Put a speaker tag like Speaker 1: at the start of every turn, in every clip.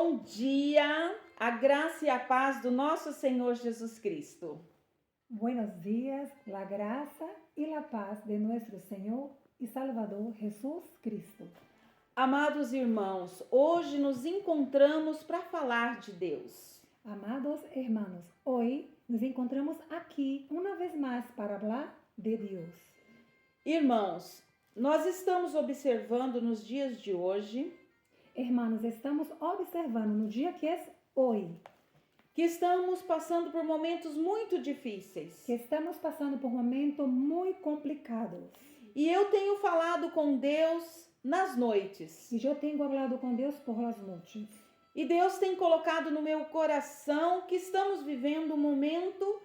Speaker 1: Bom dia, a graça e a paz do nosso Senhor Jesus Cristo.
Speaker 2: Buenos días, la gracia y la paz de nuestro Señor y Salvador Jesús Cristo.
Speaker 1: Amados irmãos, hoje nos encontramos para falar de Deus.
Speaker 2: Amados hermanos, hoy nos encontramos aquí una vez más para hablar de Dios.
Speaker 1: Irmãos, nós estamos observando nos dias de hoje
Speaker 2: Hermanos, estamos observando no dia que é hoje,
Speaker 1: que estamos passando por momentos muito difíceis.
Speaker 2: que estamos passando por momentos muito complicados.
Speaker 1: E eu tenho falado com Deus nas noites.
Speaker 2: E eu tenho falado com Deus por las noites.
Speaker 1: E Deus tem colocado no meu coração que estamos vivendo um momento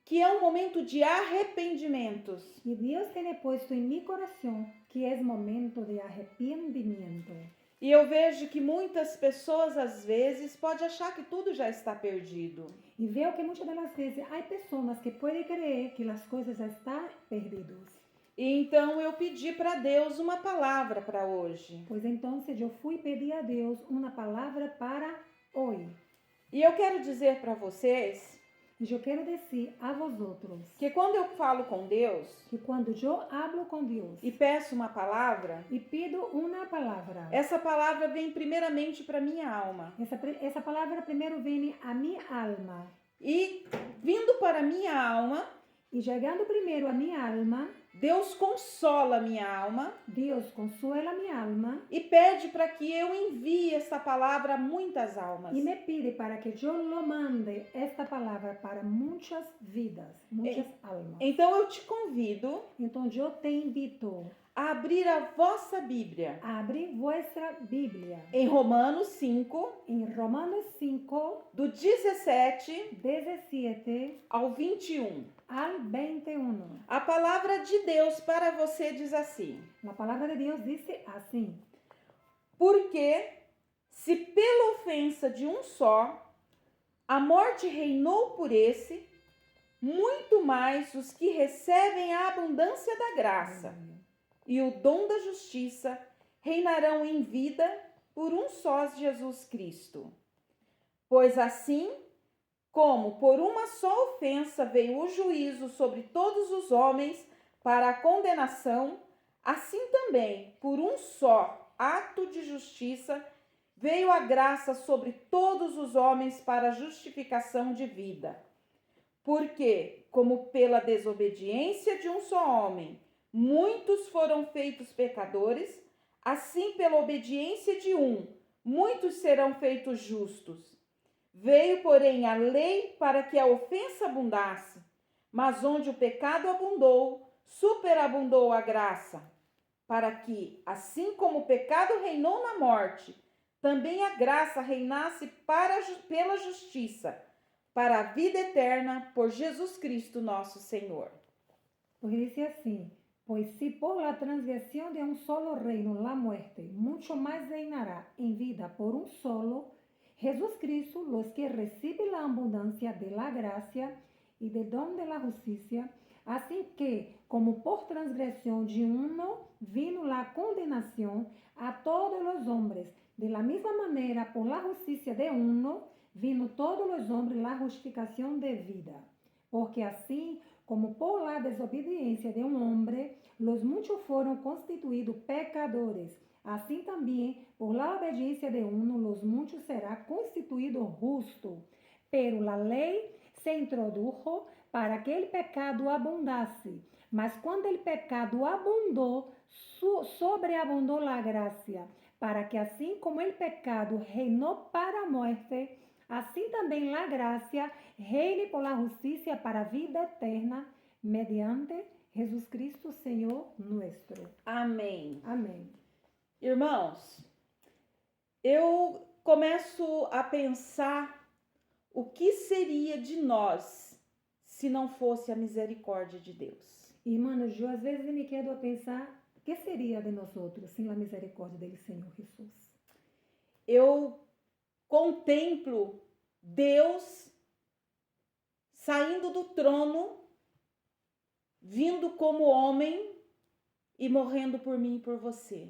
Speaker 1: que é um momento de arrependimentos.
Speaker 2: E Deus tem posto em meu coração que é momento de arrependimento.
Speaker 1: E eu vejo que muitas pessoas, às vezes, podem achar que tudo já está perdido.
Speaker 2: E vejo que muitas das vezes há pessoas que podem crer que as coisas já estão perdidas.
Speaker 1: E então eu pedi para Deus uma palavra para hoje.
Speaker 2: Pois então eu fui pedir a Deus uma palavra para hoje.
Speaker 1: E eu quero dizer para vocês
Speaker 2: E eu quero dizer a vosotros
Speaker 1: que quando eu falo com Deus
Speaker 2: que quando eu hablo com Deus
Speaker 1: e peço uma palavra,
Speaker 2: e pido uma palavra,
Speaker 1: essa palavra vem primeiramente para minha alma.
Speaker 2: essa palavra primeiro vem a minha alma.
Speaker 1: E vindo para minha alma,
Speaker 2: E chegando primeiro a minha alma,
Speaker 1: Deus consola minha alma
Speaker 2: Deus consuela minha alma
Speaker 1: e pede para que eu envie essa palavra a muitas almas.
Speaker 2: e me pide para que eu lo mande esta palavra para muitas vidas, muitas almas.
Speaker 1: Então eu te convido
Speaker 2: Então eu te invito
Speaker 1: a abrir a vossa Bíblia
Speaker 2: a abrir vossa Bíblia
Speaker 1: em Romanos 5,
Speaker 2: em Romanos 5,
Speaker 1: do 17
Speaker 2: 17
Speaker 1: ao 21.
Speaker 2: al 21.
Speaker 1: A palavra de Deus para você diz assim:
Speaker 2: A palavra de Deus diz assim:
Speaker 1: porque se pela ofensa de um só a morte reinou por esse, muito mais os que recebem a abundância da graça e o dom da justiça reinarão em vida por um só Jesus Cristo. Pois assim como por uma só ofensa veio o juízo sobre todos os homens para a condenação, assim também por um só ato de justiça veio a graça sobre todos os homens para a justificação de vida. Porque, como pela desobediência de um só homem, muitos foram feitos pecadores, assim pela obediência de um, muitos serão feitos justos. Veio, porém, a lei para que a ofensa abundasse, mas onde o pecado abundou, superabundou a graça, para que, assim como o pecado reinou na morte, também a graça reinasse pela justiça, para a vida eterna, por Jesus Cristo nosso Senhor.
Speaker 2: Porque diz assim: pois se por la transgressão de um solo reino la muerte, mucho mais reinará em vida por um solo, Jesus Cristo, los que reciben la abundancia de la gracia y del don de la justicia, así que, como por transgresión de uno vino la condenación a todos los hombres, de la misma manera, por la justicia de uno, vino todos los hombres la justificación de vida. Porque así como por la desobediencia de un hombre, los muchos fueron constituidos pecadores, assim também, por la obediencia de uno, los muchos será constituido justo. Pero la ley se introdujo para que el pecado abundase. Mas quando el pecado abundou, sobreabundou la gracia, para que assim como el pecado reinou para a muerte, assim também la gracia reine por la justicia para a vida eterna, mediante Jesus Cristo, Senhor nuestro.
Speaker 1: Amém.
Speaker 2: Amém.
Speaker 1: Irmãos, eu começo a pensar o que seria de nós se não fosse a misericórdia de Deus.
Speaker 2: Irmãos, eu às vezes me quedo a pensar o que seria de nós outros sem a misericórdia dele, Senhor Jesus.
Speaker 1: Eu contemplo Deus saindo do trono, vindo como homem e morrendo por mim e por você.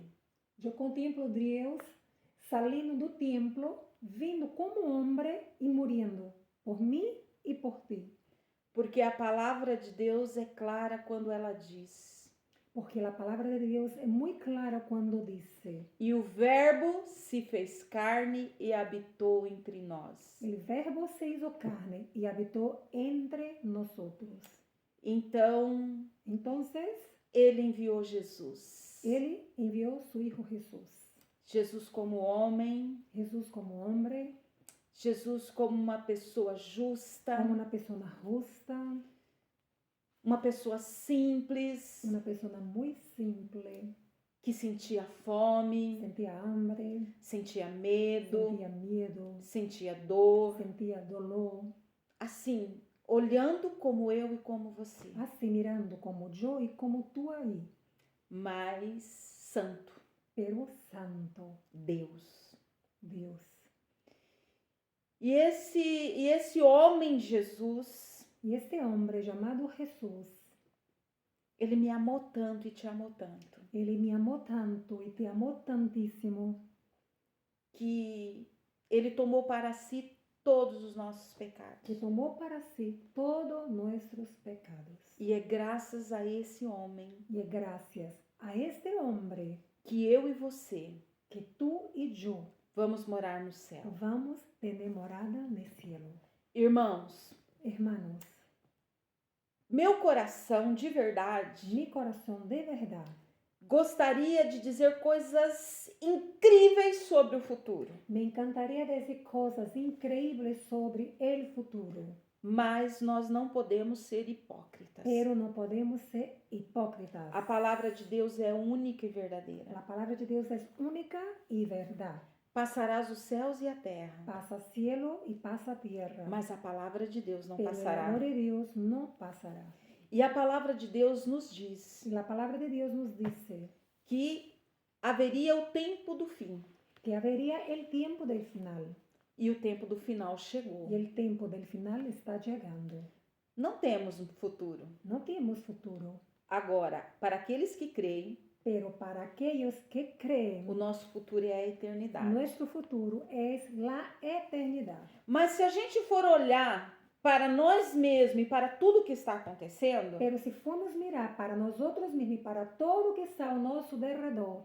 Speaker 2: Eu contemplo Deus saindo do templo vindo como homem e morrendo por mim e por ti.
Speaker 1: Porque a palavra de Deus é clara quando ela diz:
Speaker 2: Porque a palavra de Deus é muito clara quando diz:
Speaker 1: e o Verbo se fez carne e habitou entre nós.
Speaker 2: "El verbo se hizo carne y habitó entre nosotros".
Speaker 1: Então,
Speaker 2: Entonces,
Speaker 1: ele enviou Jesus.
Speaker 2: Ele enviou su Hijo Jesús.
Speaker 1: Jesus como homem,
Speaker 2: Jesús como hombre,
Speaker 1: Jesus como uma pessoa justa,
Speaker 2: como una persona justa,
Speaker 1: uma pessoa simples,
Speaker 2: una persona muy simple,
Speaker 1: que sentia fome,
Speaker 2: sentía hambre,
Speaker 1: sentia medo,
Speaker 2: sentía miedo,
Speaker 1: sentia dor,
Speaker 2: sentía dolor,
Speaker 1: assim, olhando como eu e como você,
Speaker 2: así mirando como yo y como tú ahí,
Speaker 1: mas santo,
Speaker 2: pero santo
Speaker 1: Deus.
Speaker 2: Dios.
Speaker 1: E esse homem Jesus,
Speaker 2: Y este hombre llamado Jesús,
Speaker 1: ele me amou tanto e te amou tanto,
Speaker 2: Él me amó tanto y te amó tantísimo
Speaker 1: que ele tomou para si todos os nossos pecados.
Speaker 2: que tomó para sí todos nuestros pecados.
Speaker 1: E é graças a esse homem
Speaker 2: Y es gracias a este hombre
Speaker 1: que eu e você
Speaker 2: que tú y yo
Speaker 1: vamos morar no céu.
Speaker 2: vamos tener morada en el cielo.
Speaker 1: Irmãos,
Speaker 2: Hermanos,
Speaker 1: meu coração de verdade
Speaker 2: mi corazón de verdad
Speaker 1: gostaria de dizer coisas incríveis sobre o futuro,
Speaker 2: me encantaría decir cosas increíbles sobre el futuro,
Speaker 1: mas nós não podemos ser hipócritas.
Speaker 2: pero no podemos ser hipócritas.
Speaker 1: A palavra de Deus é única e verdadeira.
Speaker 2: La palabra de Dios es única y verdad.
Speaker 1: Passarás os céus e a terra,
Speaker 2: Pasa cielo y pasa tierra,
Speaker 1: mas a palavra de Deus não
Speaker 2: pero el
Speaker 1: passará.
Speaker 2: amor de Dios no pasará.
Speaker 1: E a palavra de Deus nos diz
Speaker 2: Y la palabra de Dios nos dice
Speaker 1: que haveria o tempo do fim.
Speaker 2: que habría el tiempo del final.
Speaker 1: E o tempo do final chegou.
Speaker 2: Y el tiempo del final está llegando.
Speaker 1: Não temos um futuro.
Speaker 2: No tenemos futuro,
Speaker 1: Agora, para aqueles que creem,
Speaker 2: pero para aquellos que creen,
Speaker 1: o nosso futuro é a eternidade.
Speaker 2: nuestro futuro es la eternidad.
Speaker 1: Mas se a gente for olhar para nós mesmos e para tudo que está acontecendo,
Speaker 2: Pero si formos mirar para nosotros mismos y para todo que está ao nosso derredor,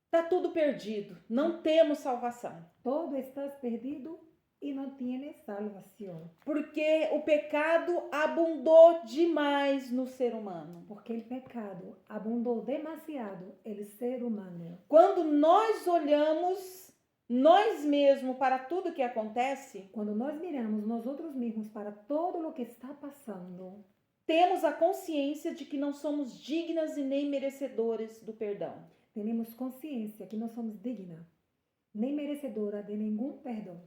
Speaker 1: está tudo perdido. Não temos salvação.
Speaker 2: todo estás perdido y no tienes salvación.
Speaker 1: Porque o pecado abundou demais no ser humano.
Speaker 2: Porque el pecado abundó demasiado el ser humano.
Speaker 1: Quando nós olhamos nós mesmos para tudo que acontece,
Speaker 2: Cuando nos miramos nosotros mismos para todo lo que está pasando,
Speaker 1: temos a consciência de que não somos dignas e nem merecedoras do perdão.
Speaker 2: tenemos conciencia que no somos dignas ni merecedora de ningún perdón.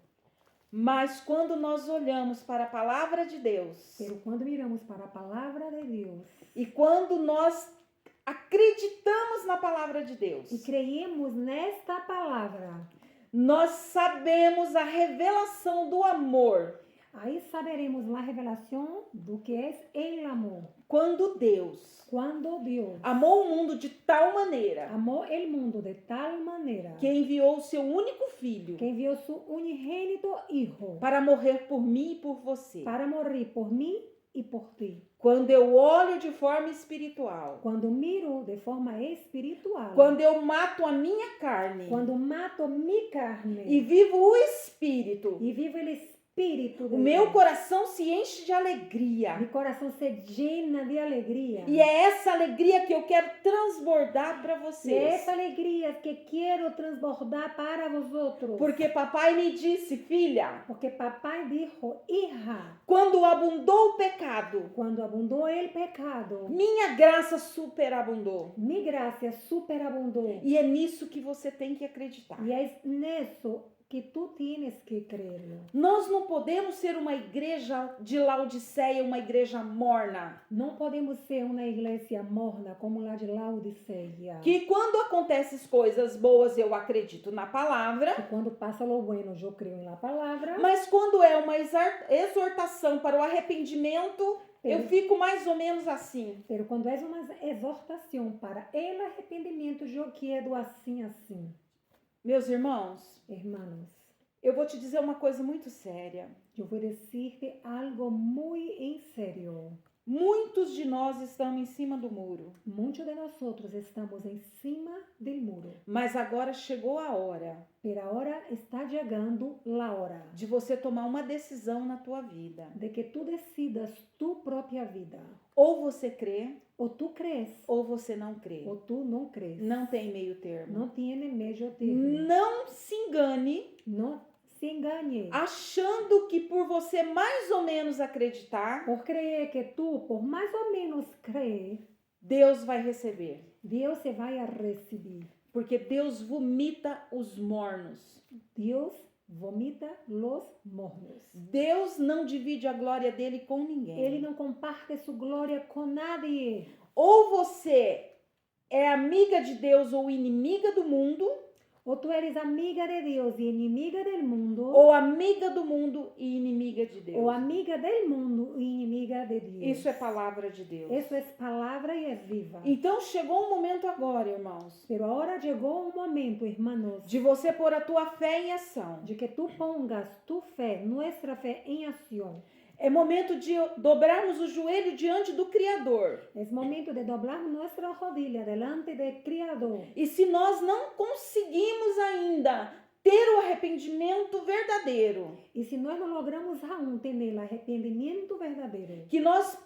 Speaker 1: Mas quando nós olhamos para a palavra de Deus
Speaker 2: Pero cuando miramos para a palavra de Deus
Speaker 1: e quando nós acreditamos na palavra de Deus,
Speaker 2: y creemos nesta palavra,
Speaker 1: nós sabemos a revelação do amor.
Speaker 2: ahí saberemos la revelación do que es el amor.
Speaker 1: Quando Deus
Speaker 2: Cuando Dios
Speaker 1: amou o mundo de tal maneira
Speaker 2: amó el mundo de tal manera
Speaker 1: que enviou o seu único filho
Speaker 2: que envió su unigénito Hijo
Speaker 1: para morrer por mim e por você.
Speaker 2: para morir por mí y por ti.
Speaker 1: Quando eu olho de forma espiritual,
Speaker 2: Cuando miro de forma espiritual,
Speaker 1: quando eu mato a minha carne
Speaker 2: cuando mato mi carne
Speaker 1: e vivo o espírito,
Speaker 2: y vivo el espíritu de
Speaker 1: o meu
Speaker 2: Dios,
Speaker 1: coração se enche de alegria.
Speaker 2: mi corazón se llena de alegría.
Speaker 1: E é essa alegria que eu quero transbordar para
Speaker 2: Y
Speaker 1: vocês.
Speaker 2: esa alegría que quiero transbordar para vosotros.
Speaker 1: Porque papai me disse, filha,
Speaker 2: Porque papá dijo, hija,
Speaker 1: quando abundou o pecado,
Speaker 2: cuando abundó el pecado,
Speaker 1: minha graça superabundou.
Speaker 2: mi gracia superabundó.
Speaker 1: E é nisso que você tem que acreditar.
Speaker 2: Y es en eso que tú tienes que creerlo.
Speaker 1: Nós não podemos ser uma igreja de Laodiceia, uma igreja morna.
Speaker 2: No podemos ser una iglesia morna como la de Laodicea.
Speaker 1: Que quando acontecem coisas boas eu acredito na palavra,
Speaker 2: Que cuando pasa lo bueno yo creo en la palabra.
Speaker 1: mas quando é uma exortação para o arrependimento, eu fico mais ou menos assim.
Speaker 2: Pero cuando es una exhortación para el arrepentimiento yo quedo así, así.
Speaker 1: Meus irmãos,
Speaker 2: Hermanos,
Speaker 1: Eu vou te dizer uma coisa muito séria.
Speaker 2: Yo voy a decirte algo muy en serio.
Speaker 1: Muitos de nós estamos em cima do muro,
Speaker 2: Muchos de nosotros estamos encima del muro,
Speaker 1: mas agora chegou a hora
Speaker 2: pero ahora está llegando la hora
Speaker 1: de você tomar uma decisão na tua vida.
Speaker 2: de que tú decidas tu propia vida.
Speaker 1: Ou você crê,
Speaker 2: O tú crees
Speaker 1: ou você não crê.
Speaker 2: o tú no crees.
Speaker 1: Não tem meio termo.
Speaker 2: No tiene medio término.
Speaker 1: Não se engane
Speaker 2: No se engañe
Speaker 1: achando que por você mais ou menos acreditar,
Speaker 2: por creer que tú, por más o menos creer,
Speaker 1: Deus vai receber.
Speaker 2: Dios se vaya a recibir.
Speaker 1: Porque Deus vomita os mornos.
Speaker 2: Dios vomita los mornos.
Speaker 1: Deus não divide a glória dele com ninguém.
Speaker 2: Ele não comparte su gloria con nadie.
Speaker 1: Ou você é amiga de Deus ou inimiga do mundo,
Speaker 2: O tú eres amiga de Dios y enemiga del mundo,
Speaker 1: ou amiga do mundo e inimiga de Deus.
Speaker 2: o amiga del mundo y enemiga de Dios.
Speaker 1: Isso é palavra de Deus.
Speaker 2: Eso es palabra y es viva.
Speaker 1: Então chegou um momento agora, irmãos,
Speaker 2: Pero ahora llegó un momento, hermanos,
Speaker 1: de você pôr a tua fé em ação.
Speaker 2: de que tú pongas tu fe, nuestra fe en acción.
Speaker 1: É momento de dobrarmos o joelho diante do Criador.
Speaker 2: Es momento de doblar nuestra rodilla delante del Criador.
Speaker 1: E se nós não conseguimos ainda ter o arrependimento verdadeiro,
Speaker 2: Y si no logramos aún tener el arrepentimiento verdadero,
Speaker 1: que nós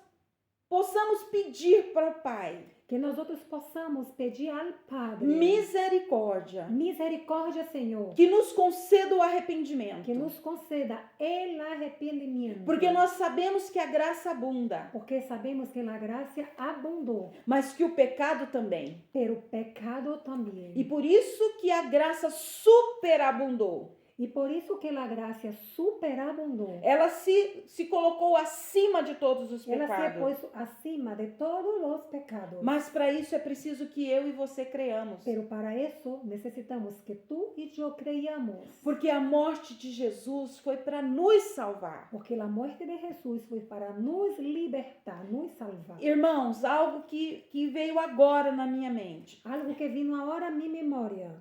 Speaker 1: possamos pedir para o Pai
Speaker 2: que nosotros possamos pedir al Padre
Speaker 1: misericórdia,
Speaker 2: misericórdia, Señor,
Speaker 1: que nos conceda o arrependimento.
Speaker 2: que nos conceda el arrepentimiento.
Speaker 1: Porque nós sabemos que a graça abunda,
Speaker 2: Porque sabemos que la gracia abundó,
Speaker 1: mas que o pecado também.
Speaker 2: pero pecado también.
Speaker 1: E por isso que a graça superabundou.
Speaker 2: Y por eso que la gracia superabundó.
Speaker 1: Ela se colocou acima de todos os
Speaker 2: Ela se ha
Speaker 1: pecados.
Speaker 2: puesto acima de todos los pecados.
Speaker 1: Mas para isso é preciso que eu e você creiamos.
Speaker 2: Pero para eso necesitamos que tú y yo creamos.
Speaker 1: Porque a morte de Jesus foi para nos salvar.
Speaker 2: Porque la muerte de Jesús fue para nos libertar, nos salvar.
Speaker 1: Irmãos, algo que veio agora na minha mente.
Speaker 2: Algo que vino ahora a mi memoria.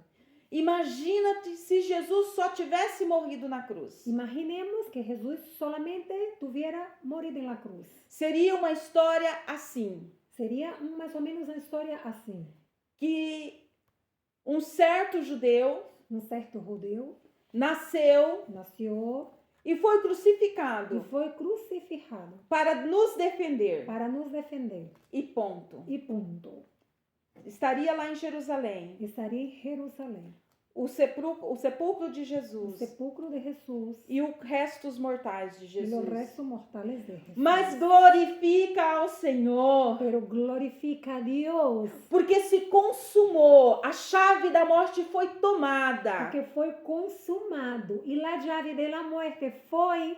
Speaker 1: Imagina se Jesus só tivesse morrido na cruz.
Speaker 2: Imaginemos que Jesús solamente tuviera morido en la cruz.
Speaker 1: Seria uma história assim,
Speaker 2: Sería más o menos una historia así.
Speaker 1: que um certo judeu
Speaker 2: Un certo judío
Speaker 1: nasceu
Speaker 2: nació
Speaker 1: e foi
Speaker 2: y
Speaker 1: crucificado
Speaker 2: fue crucificado
Speaker 1: para nos defender.
Speaker 2: para nos defender.
Speaker 1: E ponto.
Speaker 2: Y punto.
Speaker 1: Estaria lá em Jerusalém.
Speaker 2: Estaría en Jerusalén.
Speaker 1: O sepulcro de
Speaker 2: El
Speaker 1: Jesus
Speaker 2: sepulcro de Jesús
Speaker 1: e os restos mortais de
Speaker 2: y los
Speaker 1: Jesus.
Speaker 2: restos mortales de Jesús.
Speaker 1: Mas glorifica ao Senhor,
Speaker 2: Pero glorifica a Dios,
Speaker 1: porque se consumou, a chave da morte foi tomada.
Speaker 2: porque fue consumado y la llave de la muerte fue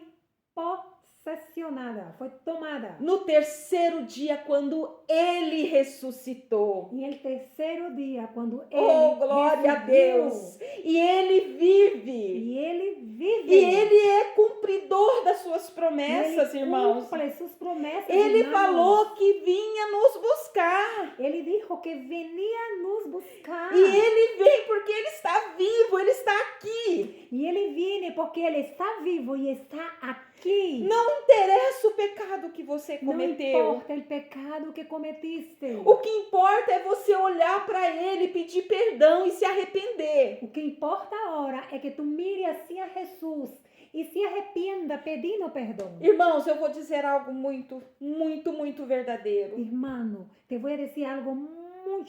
Speaker 2: posesionada, fue tomada.
Speaker 1: No terceiro dia, quando ele ressuscitou.
Speaker 2: Y el tercer día, cuando Él
Speaker 1: Oh, glória a Deus!
Speaker 2: resucitó,
Speaker 1: E ele vive.
Speaker 2: y Él vive,
Speaker 1: E ele é cumpridor das suas promessas,
Speaker 2: Él
Speaker 1: irmãos.
Speaker 2: cumple sus promesas,
Speaker 1: Ele
Speaker 2: hermanos.
Speaker 1: falou que vinha nos buscar.
Speaker 2: Ele dijo que venía a nos buscar.
Speaker 1: E ele vem porque ele está vivo, ele está aqui.
Speaker 2: Y Él viene porque Él está vivo y está aquí.
Speaker 1: Não interessa o pecado que você
Speaker 2: No
Speaker 1: cometeu.
Speaker 2: importa el pecado que cometiste.
Speaker 1: O que importa é você olhar para ele, pedir perdão e se arrepender.
Speaker 2: O que importa ahora es que tú mires hacia Jesús y se arrepienta pidiendo perdón.
Speaker 1: Irmãos, eu vou dizer algo muito verdadeiro.
Speaker 2: Hermano, te voy a decir algo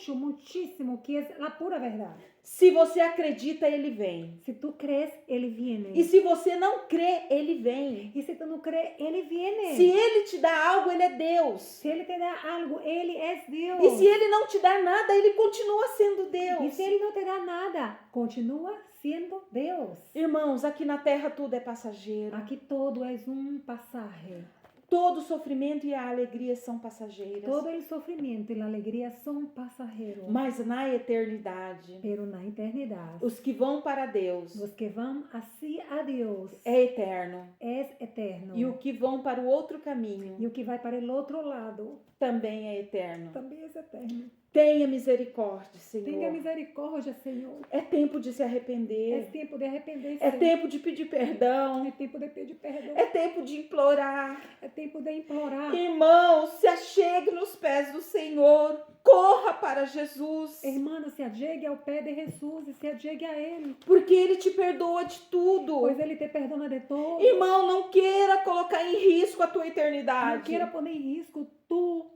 Speaker 2: muchísimo que es la pura verdad.
Speaker 1: Se você acredita, ele vem.
Speaker 2: Si tú crees, Él viene.
Speaker 1: E se você não crê, ele vem.
Speaker 2: Y si tú no crees, Él viene.
Speaker 1: Se ele te dá algo, ele é Deus.
Speaker 2: Si Él te da algo, Él es Dios.
Speaker 1: E se ele não te dá nada, ele continua sendo
Speaker 2: Y
Speaker 1: Deus.
Speaker 2: si Él no te da nada, continúa siendo Dios.
Speaker 1: Irmãos, aqui na terra tudo é passageiro.
Speaker 2: Aquí todo es un pasaje.
Speaker 1: Todo sofrimento e a alegria são passageiras.
Speaker 2: Todo el sufrimiento y la alegría son pasajeros.
Speaker 1: Mas na eternidade,
Speaker 2: Pero na eternidad,
Speaker 1: os que vão para Deus
Speaker 2: los que van así a Dios
Speaker 1: é eterno.
Speaker 2: es eterno.
Speaker 1: E o que vão para o outro caminho
Speaker 2: Y el que va para el otro lado
Speaker 1: também é eterno.
Speaker 2: también es eterno.
Speaker 1: Tenha misericórdia,
Speaker 2: Tenga
Speaker 1: Senhor.
Speaker 2: misericordia, Señor.
Speaker 1: É tempo de se
Speaker 2: Es
Speaker 1: arrepender.
Speaker 2: tiempo de arrepentirse.
Speaker 1: É tempo de pedir perdão.
Speaker 2: Es tiempo de pedir perdón.
Speaker 1: É tempo de implorar.
Speaker 2: Es tiempo de implorar.
Speaker 1: Irmão, se achegue nos pés do Senhor. Corra para Jesus.
Speaker 2: Hermano, se allegue ao pé de Jesus e se allegue a Ele,
Speaker 1: Porque Ele te perdoa de tudo.
Speaker 2: pois Ele te perdona de todo.
Speaker 1: Irmão, não queira colocar em risco a tua
Speaker 2: Não
Speaker 1: eternidade.
Speaker 2: queira pôr em risco tu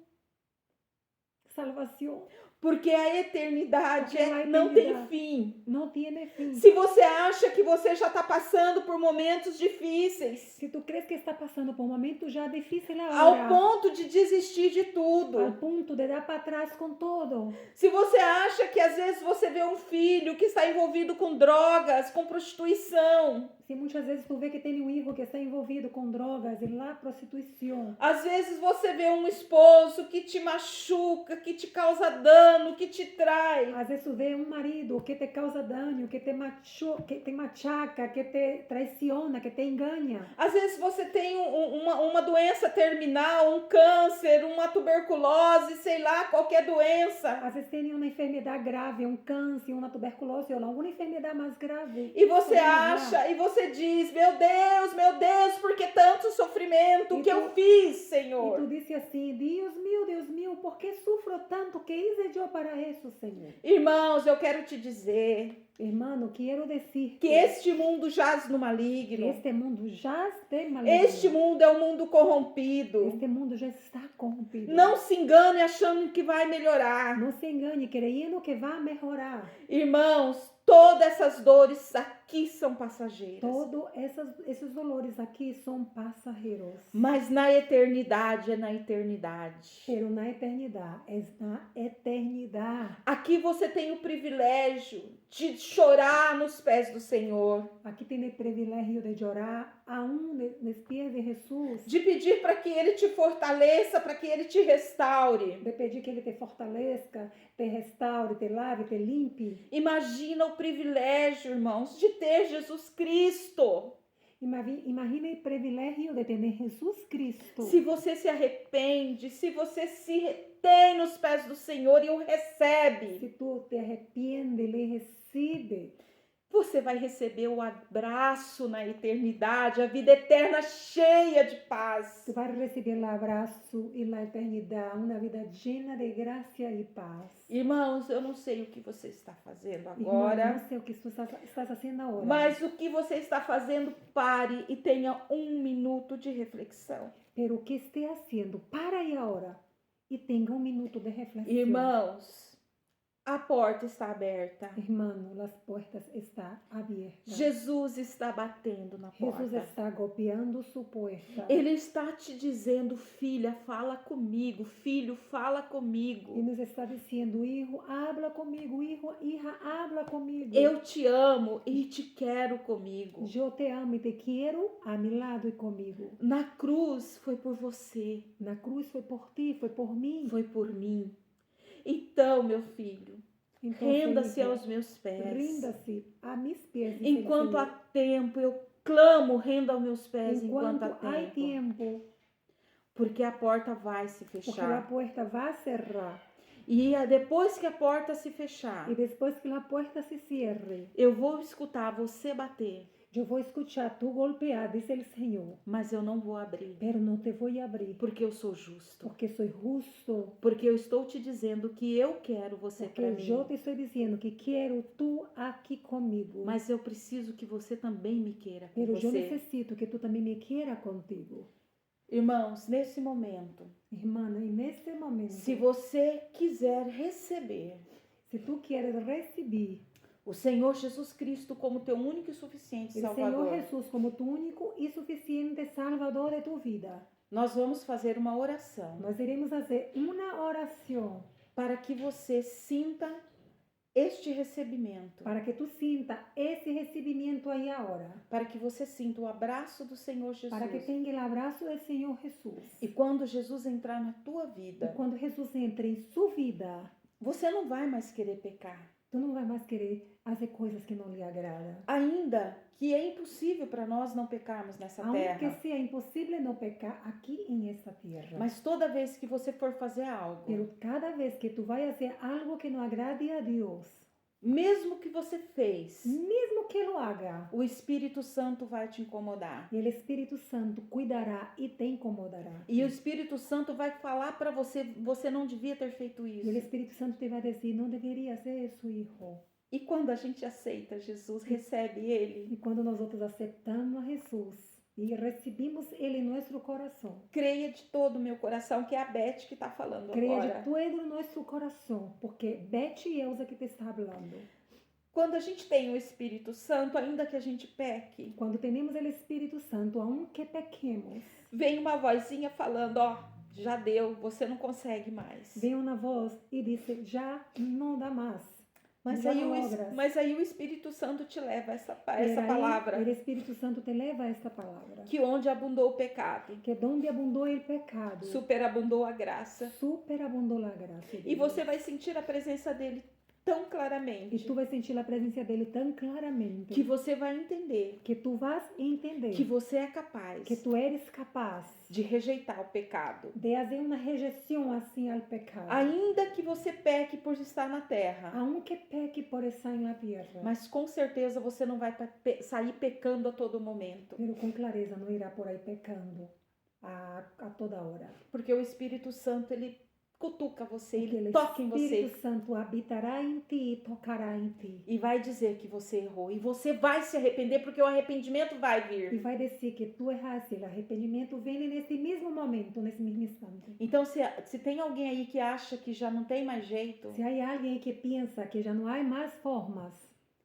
Speaker 2: salvação.
Speaker 1: Porque a eternidade
Speaker 2: Porque a
Speaker 1: não tem
Speaker 2: eternidade
Speaker 1: fim.
Speaker 2: Não tem fim.
Speaker 1: Se você acha que você já está passando por momentos difíceis,
Speaker 2: Se tu crees que está passando por um momento já difícil
Speaker 1: ao
Speaker 2: agora,
Speaker 1: ponto de desistir de
Speaker 2: ao
Speaker 1: tudo,
Speaker 2: ponto de dar para trás com todo.
Speaker 1: se você acha que às vezes você vê um filho que está envolvido com drogas, com prostituição,
Speaker 2: Se muitas vezes tu vê que tem um filho que está envolvido com drogas e lá prostituição.
Speaker 1: às vezes você vê um esposo que te machuca, que te causa dano, que te trai,
Speaker 2: Às vezes tu vê um marido que te causa dano, que te machaca, que te traiciona, que te engana.
Speaker 1: às vezes você tem uma doença terminal, um câncer, uma tuberculose, sei lá, qualquer doença.
Speaker 2: Às vezes tem uma enfermidade grave, um câncer, uma tuberculose ou alguma enfermidade mais grave.
Speaker 1: E você
Speaker 2: Podemos
Speaker 1: acha, e você diz, meu Deus, por que tanto sofrimento? O
Speaker 2: E
Speaker 1: que
Speaker 2: tu-
Speaker 1: eu fiz,
Speaker 2: E tu
Speaker 1: Senhor?
Speaker 2: disse assim, Deus meu, por que sofro tanto? Que hice eu para isso, Senhor?
Speaker 1: Irmãos, eu quero te dizer
Speaker 2: Hermano, quero dizer
Speaker 1: que este mundo jaz no maligno.
Speaker 2: este mundo já está maligno.
Speaker 1: Este mundo é um mundo corrompido.
Speaker 2: Este mundo já está corrompido.
Speaker 1: Não se engane achando que vai melhorar.
Speaker 2: Não se engane, creyendo que vai melhorar.
Speaker 1: Irmãos, todas essas dores aqui são passageiras.
Speaker 2: Todos esses dolores aqui são passageiros.
Speaker 1: Mas na eternidade é na eternidade.
Speaker 2: Pero na eternidade, é na eternidade.
Speaker 1: Aqui você tem o privilégio de chorar nos pés do Senhor,
Speaker 2: Aqui tem o privilégio de chorar nos pés de Jesus,
Speaker 1: de pedir para que Ele te fortaleça, para que Ele te restaure.
Speaker 2: de pedir que Ele te fortaleça, te restaure, te lave, te limpe.
Speaker 1: Imagina o privilégio, irmãos, de ter Jesus Cristo.
Speaker 2: Imagina o privilégio de ter Jesus Cristo.
Speaker 1: Se você se arrepende, se você se retém nos pés do Senhor e o recebe,
Speaker 2: Se tu te arrepende, Ele recebe.
Speaker 1: você vai receber o abraço na eternidade, a vida eterna cheia de paz.
Speaker 2: Tu vai receber o abraço e a eternidade, uma vida cheia de graça e paz.
Speaker 1: Irmãos, eu não sei o que você está fazendo
Speaker 2: Irmão,
Speaker 1: agora,
Speaker 2: não sei o que tu estás fazendo agora.
Speaker 1: mas o que você está fazendo, pare e tenha 1 minuto de reflexão.
Speaker 2: Pero o que esteja fazendo, para aí agora e tenha 1 minuto de reflexão.
Speaker 1: Irmãos, a porta está aberta.
Speaker 2: Hermano, as portas estão abertas.
Speaker 1: Jesus está batendo na porta.
Speaker 2: Jesus está golpeando sua porta.
Speaker 1: Ele está te dizendo, filha, fala comigo. Filho, fala
Speaker 2: E
Speaker 1: comigo.
Speaker 2: nos está dizendo, hijo, habla comigo. Hijo, hija, habla comigo.
Speaker 1: Eu te amo e te quero comigo.
Speaker 2: Eu te amo e te quero a meu lado e comigo.
Speaker 1: Na cruz foi por você,
Speaker 2: Na cruz foi por ti, foi por mim.
Speaker 1: foi por mim. Então, meu filho,
Speaker 2: Então,
Speaker 1: renda-se
Speaker 2: Felipe,
Speaker 1: aos meus pés.
Speaker 2: rinda-se a meus pés. diz
Speaker 1: Enquanto
Speaker 2: o
Speaker 1: há
Speaker 2: Senhor.
Speaker 1: tempo, eu clamo, renda aos meus pés enquanto
Speaker 2: Enquanto
Speaker 1: há
Speaker 2: há
Speaker 1: tempo.
Speaker 2: tempo,
Speaker 1: Porque a porta vai se
Speaker 2: porque a
Speaker 1: fechar.
Speaker 2: porta vai cerrar.
Speaker 1: E depois que a porta se fechar,
Speaker 2: E depois que a porta se cierre,
Speaker 1: eu vou escutar você bater,
Speaker 2: eu vou escutar tu golpear, diz o Senhor.
Speaker 1: mas eu não vou abrir.
Speaker 2: Pero não te vou abrir,
Speaker 1: Porque eu sou justo.
Speaker 2: porque sou justo.
Speaker 1: Porque eu estou te dizendo que eu quero você
Speaker 2: Porque
Speaker 1: para mim.
Speaker 2: eu te estou dizendo que quero tu aqui comigo.
Speaker 1: Mas eu preciso que você também me queira com
Speaker 2: Pero eu
Speaker 1: você.
Speaker 2: necessito que tu também me queira contigo.
Speaker 1: Irmãos, nesse momento,
Speaker 2: Irmã, e nesse momento,
Speaker 1: se você quiser receber
Speaker 2: se tu queres receber
Speaker 1: o Senhor Jesus Cristo como teu único e suficiente
Speaker 2: o Senhor
Speaker 1: Salvador,
Speaker 2: Jesus como tu único e suficiente Salvador de tu vida,
Speaker 1: nós vamos fazer uma oração
Speaker 2: nós iremos fazer uma oração
Speaker 1: para que você sinta este recebimento,
Speaker 2: para que tu sinta esse recebimento aí agora,
Speaker 1: para que você sinta o abraço do Senhor Jesus.
Speaker 2: para que tenha o abraço do Senhor Jesus.
Speaker 1: E quando Jesus entrar na tua
Speaker 2: E
Speaker 1: vida,
Speaker 2: quando Jesus entra em sua vida,
Speaker 1: você não vai mais querer pecar.
Speaker 2: Tu não vai mais querer fazer coisas que não lhe agradam.
Speaker 1: Ainda que é impossível para nós não pecarmos nessa
Speaker 2: Aunque
Speaker 1: terra.
Speaker 2: sea imposible no pecar aqui em esta tierra.
Speaker 1: Mas toda vez que você for fazer algo,
Speaker 2: Pero cada vez que tu vai fazer algo que não agrade a Deus,
Speaker 1: mesmo que você fez,
Speaker 2: mesmo que lo haga,
Speaker 1: o Espírito Santo vai te incomodar.
Speaker 2: o Espírito Santo cuidará e te incomodará.
Speaker 1: E o Espírito Santo vai falar para você, você não devia ter feito
Speaker 2: E o
Speaker 1: isso.
Speaker 2: Espírito Santo te vai dizer, não deveria ser isso, hijo.
Speaker 1: E quando a gente aceita Jesus, recebe Ele,
Speaker 2: E quando nós outros aceitamos a Jesus e recebemos Ele em nosso coração,
Speaker 1: creia de todo o meu coração que é a Beth que está falando
Speaker 2: creia de
Speaker 1: agora.
Speaker 2: todo o nosso coração, porque Beth e Elza que te está falando.
Speaker 1: Quando a gente tem o Espírito Santo, ainda que a gente peque,
Speaker 2: Quando temos o Espírito Santo, aunque pequemos,
Speaker 1: vem uma vozinha falando, ó, já deu, você não consegue mais.
Speaker 2: vem uma voz e diz, já não dá mais.
Speaker 1: Mas
Speaker 2: já
Speaker 1: aí,
Speaker 2: não logras.
Speaker 1: mas aí o Espírito Santo te leva a essa
Speaker 2: Pero aí,
Speaker 1: palavra.
Speaker 2: o Espírito Santo te leva a esta palavra.
Speaker 1: Que onde abundou o pecado,
Speaker 2: Que donde abundou o pecado,
Speaker 1: superabundou a graça.
Speaker 2: superabundou a graça. de
Speaker 1: E
Speaker 2: Deus.
Speaker 1: você vai sentir a presença dele tão
Speaker 2: E
Speaker 1: claramente
Speaker 2: tu vai sentir a presença dele tão claramente
Speaker 1: que você vai entender
Speaker 2: que tu vas entender
Speaker 1: que você é capaz
Speaker 2: que tu eres capaz
Speaker 1: de rejeitar o pecado.
Speaker 2: de fazer uma rejeição assim ao pecado.
Speaker 1: Ainda que você peque por estar na terra,
Speaker 2: Aunque peque por estar na terra,
Speaker 1: mas com certeza você não vai sair pecando a todo momento.
Speaker 2: pero com clareza não irá por aí pecando a toda hora.
Speaker 1: Porque o Espírito Santo, ele cutuca você,
Speaker 2: Porque
Speaker 1: ele
Speaker 2: o
Speaker 1: toca em
Speaker 2: Espírito
Speaker 1: você
Speaker 2: Santo habitará em ti e tocará em ti.
Speaker 1: e vai dizer que você errou. E você vai se arrepender porque o arrependimento vai
Speaker 2: E
Speaker 1: vir.
Speaker 2: vai dizer que tu erraste. O arrependimento vem nesse mesmo momento, nesse mesmo instante.
Speaker 1: Então, se tem alguém aí que acha que já não tem mais jeito,
Speaker 2: Se há alguém que pensa que já não há mais formas,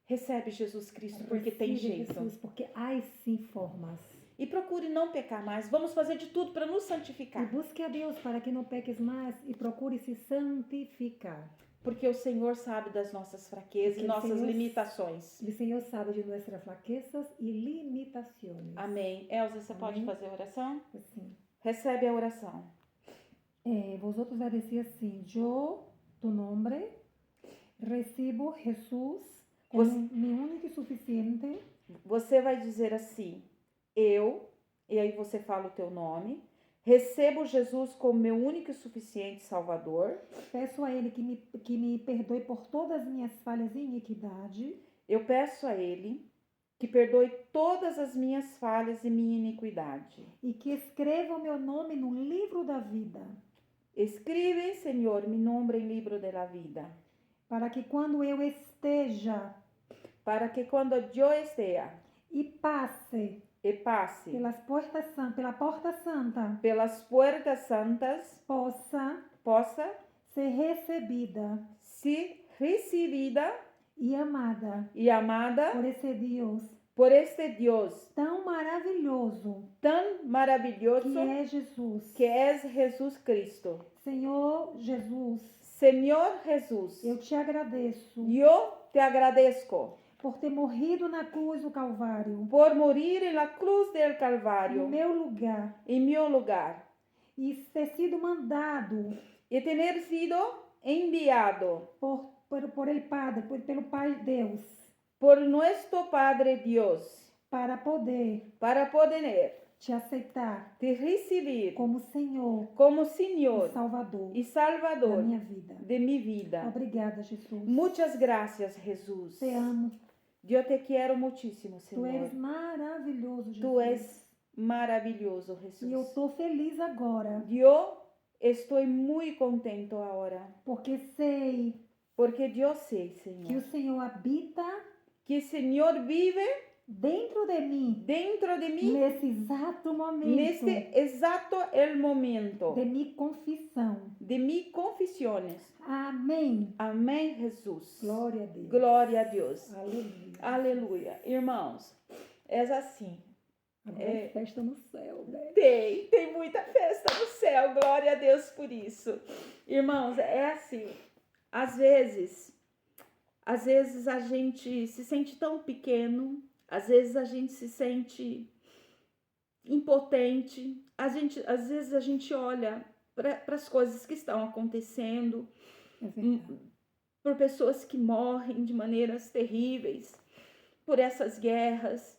Speaker 1: recebe Jesus Cristo porque tem
Speaker 2: recebe
Speaker 1: jeito.
Speaker 2: Jesus, porque há sim formas.
Speaker 1: E procure não pecar mais. Vamos fazer de tudo para nos
Speaker 2: E
Speaker 1: santificar.
Speaker 2: busque a Deus para que não peques mais e procure se santificar.
Speaker 1: Porque o Senhor sabe das nossas fraquezas
Speaker 2: Porque
Speaker 1: e
Speaker 2: o
Speaker 1: nossas
Speaker 2: Senhor-
Speaker 1: limitações.
Speaker 2: O Senhor sabe de nossas fraquezas e limitações.
Speaker 1: Amém. Elza, você pode
Speaker 2: Amém.
Speaker 1: fazer a oração?
Speaker 2: Assim.
Speaker 1: Recebe a oração.
Speaker 2: Vosotros vai dizer assim: Eu, tu nome, recibo Jesus como
Speaker 1: Você-
Speaker 2: mi único e suficiente.
Speaker 1: Você vai dizer assim, eu, e aí você fala o teu nome, recebo Jesus como meu único e suficiente Salvador.
Speaker 2: Peço a Ele que me perdoe por todas as minhas falhas e iniquidade.
Speaker 1: Eu peço a Ele que perdoe todas as minhas falhas e minha iniquidade.
Speaker 2: E que escreva o meu nome no livro da vida,
Speaker 1: Escribe, Senhor, mi nombre em livro de la vida,
Speaker 2: para que quando eu esteja
Speaker 1: para que quando eu esteja
Speaker 2: e passe
Speaker 1: e passe
Speaker 2: pela porta santa,
Speaker 1: pelas puertas santas, possa
Speaker 2: ser recebida
Speaker 1: ser recebida
Speaker 2: e amada
Speaker 1: e amada
Speaker 2: por esse Deus
Speaker 1: por este Deus
Speaker 2: tão maravilhoso
Speaker 1: tão maravilhoso
Speaker 2: que é Jesus.
Speaker 1: que é Jesus Cristo.
Speaker 2: Senhor Jesus,
Speaker 1: Senhor Jesus,
Speaker 2: eu te agradeço
Speaker 1: eu te agradezco
Speaker 2: por ter morrido na cruz do Calvário,
Speaker 1: por morir na cruz del
Speaker 2: no
Speaker 1: Calvário,
Speaker 2: meu lugar,
Speaker 1: em meu lugar,
Speaker 2: e ter sido mandado
Speaker 1: e ter sido enviado
Speaker 2: pelo Pai Deus,
Speaker 1: por nuestro Padre Dios,
Speaker 2: para poder
Speaker 1: para poder
Speaker 2: te aceitar
Speaker 1: te recibir
Speaker 2: como Senhor
Speaker 1: como
Speaker 2: e
Speaker 1: Senhor
Speaker 2: Salvador
Speaker 1: e
Speaker 2: da
Speaker 1: Salvador
Speaker 2: minha vida.
Speaker 1: de mi vida.
Speaker 2: Obrigada, Jesus.
Speaker 1: Muchas gracias, Jesús.
Speaker 2: Te amo.
Speaker 1: Eu te quero muchísimo,
Speaker 2: Tu
Speaker 1: Senhor.
Speaker 2: eres maravilhoso, Jesus.
Speaker 1: Tu és maravilhoso,
Speaker 2: E eu
Speaker 1: Jesus.
Speaker 2: estou feliz agora,
Speaker 1: Eu estou muito contento agora,
Speaker 2: porque sei
Speaker 1: porque eu sei,
Speaker 2: que o
Speaker 1: Senhor,
Speaker 2: Senhor habita
Speaker 1: que o Senhor vive
Speaker 2: dentro de mim,
Speaker 1: dentro de mim
Speaker 2: nesse exato momento
Speaker 1: neste exato el momento
Speaker 2: de minha confissão.
Speaker 1: de mis confissões.
Speaker 2: Amém.
Speaker 1: Amém, Jesus.
Speaker 2: Glória a Deus.
Speaker 1: Glória a Deus.
Speaker 2: Aleluia.
Speaker 1: Aleluia. Irmãos, é assim.
Speaker 2: Agora é festa no céu, né?
Speaker 1: Tem muita festa no céu, glória a Deus por isso. Irmãos, é assim, às vezes a gente se sente tão pequeno, às vezes a gente se sente impotente, às vezes a gente olha para as coisas que estão acontecendo
Speaker 2: É verdade.
Speaker 1: por pessoas que morrem de maneiras terríveis, por essas guerras,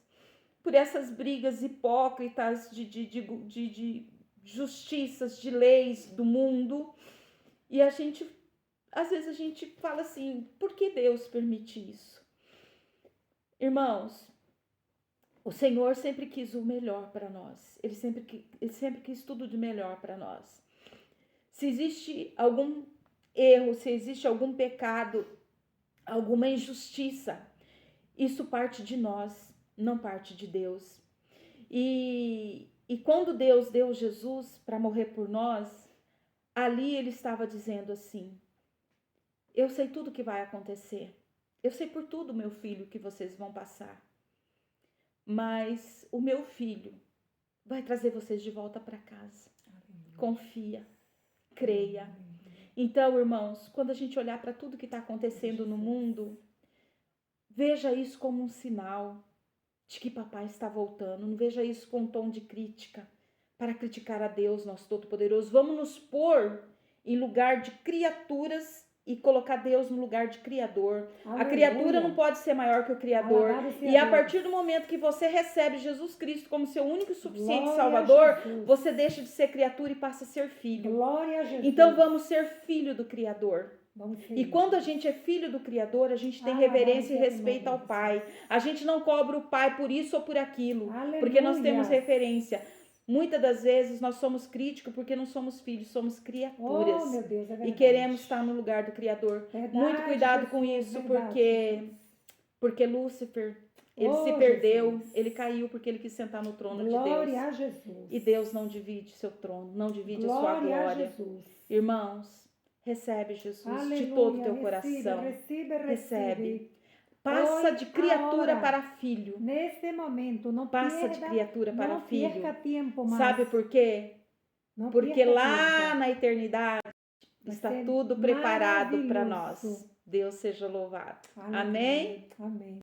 Speaker 1: por essas brigas hipócritas de justiças, de leis do mundo. E às vezes a gente fala assim, por que Deus permite isso? Irmãos, o Senhor sempre quis o melhor para nós. Ele sempre quis tudo de melhor para nós. Se existe algum erro, se existe algum pecado, alguma injustiça, isso parte de nós, não parte de Deus. E quando Deus deu Jesus para morrer por nós, ali ele estava dizendo assim: eu sei tudo que vai acontecer. Eu sei por tudo, meu filho, que vocês vão passar. Mas o meu filho vai trazer vocês de volta para casa. Confia, creia. Então, irmãos, quando a gente olhar para tudo que está acontecendo no mundo, veja isso como um sinal de que papai está voltando. Não veja isso com um tom de crítica, para criticar a Deus, nosso Todo-Poderoso. Vamos nos pôr em lugar de criaturas e colocar Deus no lugar de Criador. Aleluia. A criatura não pode ser maior que o Criador. E a partir do momento que você recebe Jesus Cristo como seu único e suficiente Salvador, você deixa de ser criatura e passa a ser filho.
Speaker 2: Glória a Jesus.
Speaker 1: Então vamos ser filho do Criador. E quando a gente é filho do Criador, a gente tem reverência e respeito ao Pai. A gente não cobra o Pai por isso ou por aquilo, porque nós temos referência. Muitas das vezes nós somos críticos porque não somos filhos, somos criaturas.
Speaker 2: Oh, meu Deus, é verdade.
Speaker 1: E queremos estar no lugar do Criador.
Speaker 2: Verdade,
Speaker 1: muito cuidado
Speaker 2: Jesus,
Speaker 1: com isso,
Speaker 2: verdade,
Speaker 1: porque Lúcifer, ele se perdeu, Jesus. Ele caiu porque ele quis sentar no trono de Deus.
Speaker 2: Glória a Jesus.
Speaker 1: E Deus não divide seu trono, não divide
Speaker 2: Glória
Speaker 1: a sua glória.
Speaker 2: A Jesus.
Speaker 1: Irmãos, recebe Jesus. Aleluia, de todo o teu coração. Recebe. Passa de criatura para filho.
Speaker 2: Nesse momento, não
Speaker 1: passa de criatura para filho.
Speaker 2: Perca tempo mais.
Speaker 1: Sabe por quê?
Speaker 2: Não
Speaker 1: porque lá
Speaker 2: tempo.
Speaker 1: Na eternidade está tudo preparado para nós. Deus seja louvado. Amém?
Speaker 2: Amém.